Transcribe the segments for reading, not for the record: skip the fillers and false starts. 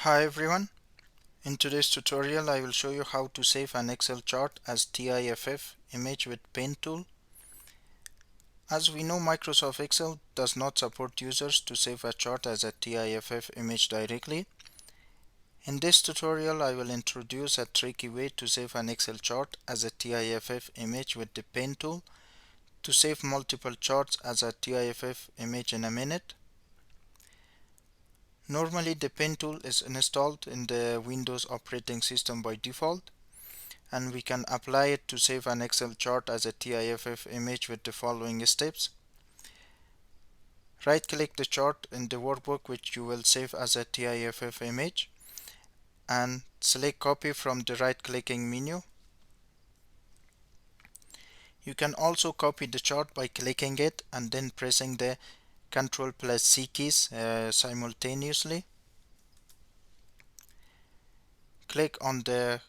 Hi everyone, in today's tutorial I will show you how to save an Excel chart as TIFF image with Pen tool. As we know, Microsoft Excel does not support users to save a chart as a TIFF image directly. In this tutorial I will introduce a tricky way to save an Excel chart as a TIFF image with the Pen tool to save multiple charts as a TIFF image in a minute. Normally the Pen tool is installed in the Windows operating system by default, and we can apply it to save an Excel chart as a TIFF image with the following steps. Right click the chart in the workbook which you will save as a TIFF image and select copy from the right clicking menu. You can also copy the chart by clicking it and then pressing the Ctrl plus C keys simultaneously. Click on the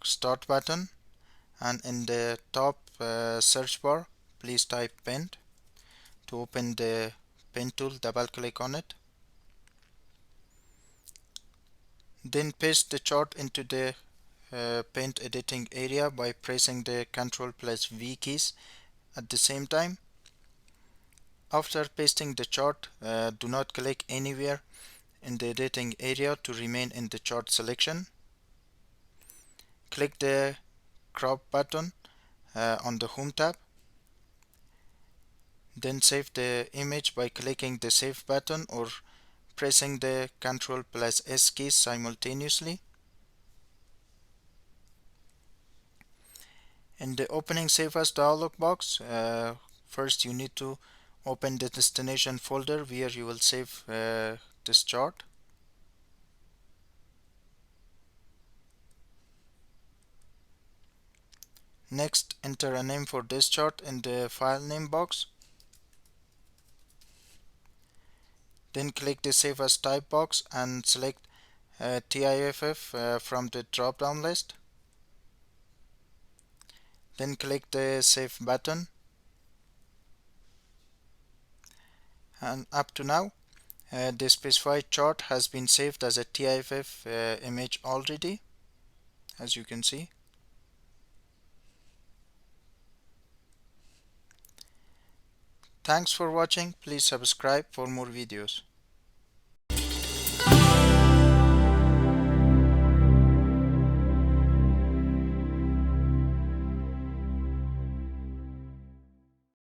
start button and in the top search bar please type pen. To open the pen tool, double click on it. Then paste the chart into the paint editing area by pressing the Ctrl plus V keys at the same time. After pasting the chart, do not click anywhere in the editing area to remain in the chart selection. Click the crop button on the home tab. Then save the image by clicking the save button or pressing the Ctrl plus S keys simultaneously. In the opening save as dialog box, first you need to open the destination folder where you will save this chart. Next, enter a name for this chart in the file name box. Then click the save as type box and select TIFF from the drop down list. Then click the save button. And up to now, the specified chart has been saved as a TIFF image already, as you can see. Thanks for watching. Please subscribe for more videos.